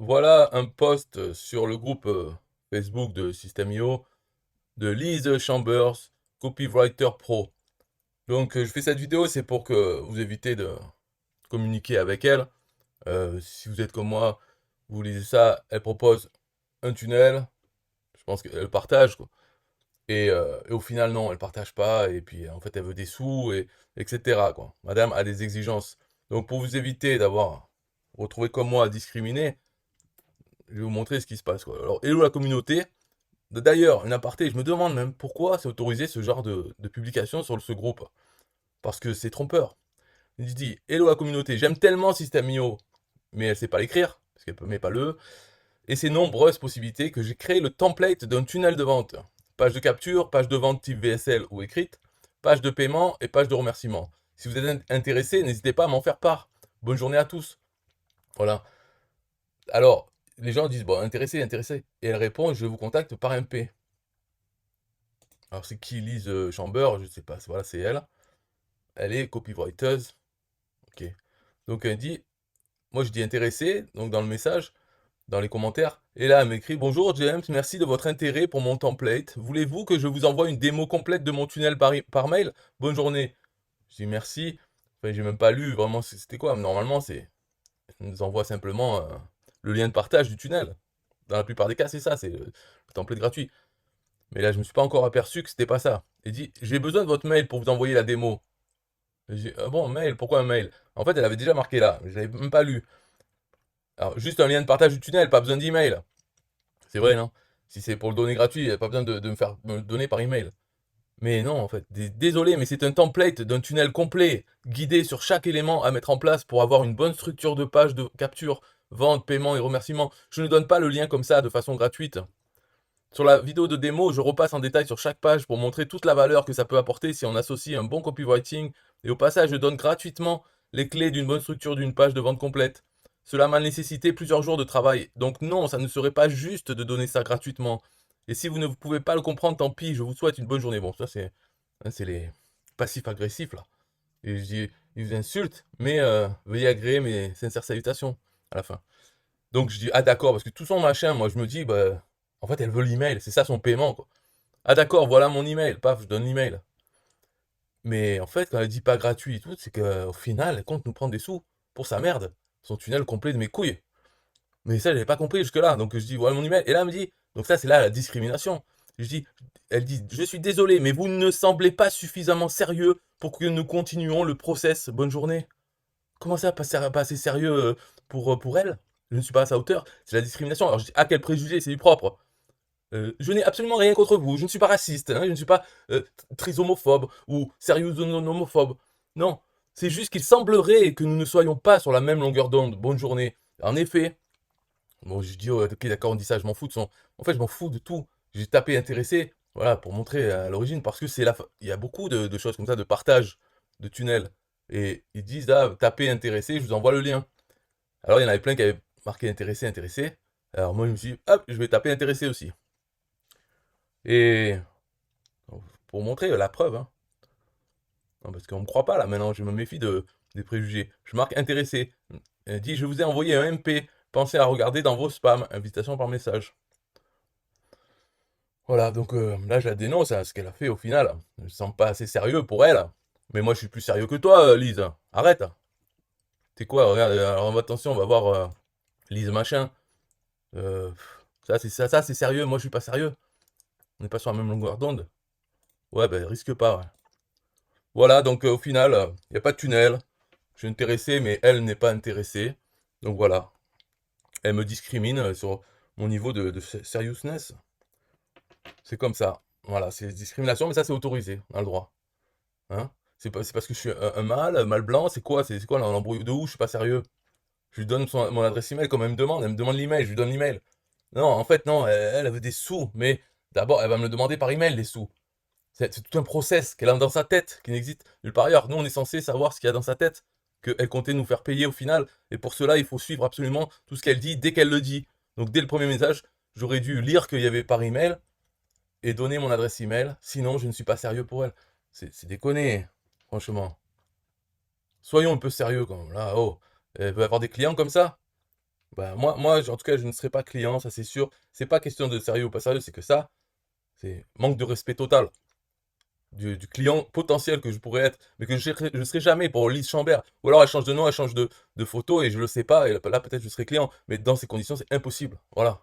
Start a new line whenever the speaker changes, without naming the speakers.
Voilà un post sur le groupe Facebook de System.io de Lise Chambers, Copywriter Pro. Donc je fais cette vidéo, c'est pour que vous évitez de communiquer avec elle. Si vous êtes comme moi, vous lisez ça, elle propose un tunnel, je pense qu'elle partage, quoi. Et au final, non, elle partage pas, et puis en fait, elle veut des sous, et, etc., quoi. Madame a des exigences. Donc pour vous éviter d'avoir retrouvé comme moi à discriminer, je vais vous montrer ce qui se passe, quoi. Alors, hello la communauté. D'ailleurs, une aparté, je me demande même pourquoi c'est autorisé ce genre de publication sur ce groupe. Parce que c'est trompeur. Il dit hello la communauté, j'aime tellement System.io, mais elle sait pas l'écrire, parce qu'elle met pas le E, et ses nombreuses possibilités que j'ai créé le template d'un tunnel de vente. Page de capture, page de vente type VSL ou écrite, page de paiement et page de remerciement. Si vous êtes intéressé, n'hésitez pas à m'en faire part. Bonne journée à tous. Voilà. Alors, les gens disent, bon, intéressé, intéressé. Et elle répond, je vous contacte par MP. Alors, c'est qui Lise Chamber? Je sais pas. Voilà, c'est elle. Elle est copywriter. Ok. Donc, elle dit, moi je dis intéressé, donc dans le message, dans les commentaires. Et là, elle m'écrit, bonjour James, merci de votre intérêt pour mon template. Voulez-vous que je vous envoie une démo complète de mon tunnel par mail? Bonne journée. Je dis merci. Enfin, j'ai même pas lu vraiment c'était quoi. Normalement, elle nous envoie simplement le lien de partage du tunnel. Dans la plupart des cas, c'est ça, c'est le template gratuit. Mais là, je me suis pas encore aperçu que c'était pas ça. Elle dit, j'ai besoin de votre mail pour vous envoyer la démo. J'ai dit, ah bon, mail, pourquoi un mail? En fait, elle avait déjà marqué là, mais je l'avais même pas lu. Alors, juste un lien de partage du tunnel, pas besoin d'email. C'est vrai, non? Si c'est pour le donner gratuit, il n'y a pas besoin me le donner par email. Mais non, en fait, désolé, mais c'est un template d'un tunnel complet, guidé sur chaque élément à mettre en place pour avoir une bonne structure de page de capture, vente, paiement et remerciement. Je ne donne pas le lien comme ça de façon gratuite. Sur la vidéo de démo, je repasse en détail sur chaque page pour montrer toute la valeur que ça peut apporter si on associe un bon copywriting. Et au passage, je donne gratuitement les clés d'une bonne structure d'une page de vente complète. Cela m'a nécessité plusieurs jours de travail. Donc non, ça ne serait pas juste de donner ça gratuitement. Et si vous ne pouvez pas le comprendre, tant pis, je vous souhaite une bonne journée. Bon, ça c'est les passifs agressifs là. Et je dis, ils vous insultent, mais veuillez agréer mes sincères salutations à la fin. Donc je dis, ah d'accord, parce que tout son machin, moi je me dis, bah, en fait elle veut l'email, c'est ça son paiement, quoi. Ah d'accord, voilà mon email, paf, je donne l'email. Mais en fait, quand elle dit pas gratuit et tout, c'est qu'au final, elle compte nous prendre des sous pour sa merde, son tunnel complet de mes couilles. Mais ça, j'avais pas compris jusque-là, donc je dis, voilà mon email. Et là, elle me dit, donc ça, c'est là la discrimination. Je dis, elle dit, je suis désolé, mais vous ne semblez pas suffisamment sérieux pour que nous continuions le process. Bonne journée. Comment ça, pas assez sérieux pour elle? Je ne suis pas à sa hauteur. C'est la discrimination. Alors je dis, ah, quel préjugé, c'est du propre. Je n'ai absolument rien contre vous. Je ne suis pas raciste. Hein, je ne suis pas très homophobe ou sérieux non homophobe. Non. C'est juste qu'il semblerait que nous ne soyons pas sur la même longueur d'onde. Bonne journée. En effet, bon, je dis, oh, ok, d'accord, on dit ça, je m'en fous de son. En fait, je m'en fous de tout. J'ai tapé intéressé, voilà, pour montrer à l'origine, parce que il y a beaucoup de choses comme ça, de partage de tunnels. Et ils disent, ah, tapez intéressé, je vous envoie le lien. Alors, il y en avait plein qui avaient marqué intéressé, intéressé. Alors, moi, je me suis dit, hop, je vais taper intéressé aussi. Et pour montrer la preuve, hein. Non, parce qu'on ne me croit pas là maintenant, je me méfie des préjugés. Je marque intéressé. Elle dit, je vous ai envoyé un MP. Pensez à regarder dans vos spams. Invitation par message. Voilà, donc là, je la dénonce à ce qu'elle a fait au final. Je me sens pas assez sérieux pour elle. Mais moi, je suis plus sérieux que toi, Lise. Arrête. C'est quoi, regarde, alors attention, on va voir Lise machin. Euh, ça, c'est sérieux. Moi, je suis pas sérieux. On n'est pas sur la même longueur d'onde. Ouais, ben, risque pas. Ouais. Voilà, donc au final, il n'y a pas de tunnel. Je suis intéressé, mais elle n'est pas intéressée. Donc voilà. Elle me discrimine sur mon niveau de seriousness. C'est comme ça. Voilà, c'est discrimination, mais ça, c'est autorisé. On a le droit. Hein? C'est parce que je suis un mâle blanc, c'est quoi l'embrouille de où? Je suis pas sérieux. Je lui donne mon adresse email comme elle me demande l'email, je lui donne l'email. Non, en fait, non, elle veut des sous, mais d'abord, elle va me le demander par email, les sous. C'est tout un process qu'elle a dans sa tête, qui n'existe nulle part ailleurs. Nous, on est censé savoir ce qu'il y a dans sa tête, qu'elle comptait nous faire payer au final, et pour cela, il faut suivre absolument tout ce qu'elle dit dès qu'elle le dit. Donc, dès le premier message, j'aurais dû lire qu'il y avait par email et donner mon adresse email, sinon, je ne suis pas sérieux pour elle. C'est déconné, franchement. Soyons un peu sérieux quand même. Là, oh, elle veut avoir des clients comme ça? Bah, moi, en tout cas, je ne serai pas client, ça c'est sûr. C'est pas question de sérieux ou pas sérieux, c'est que ça, c'est manque de respect total du client potentiel que je pourrais être, mais que je serai jamais pour Lise Chambert. Ou alors elle change de nom, elle change de photo et je le sais pas, et là peut-être je serai client. Mais dans ces conditions, c'est impossible. Voilà.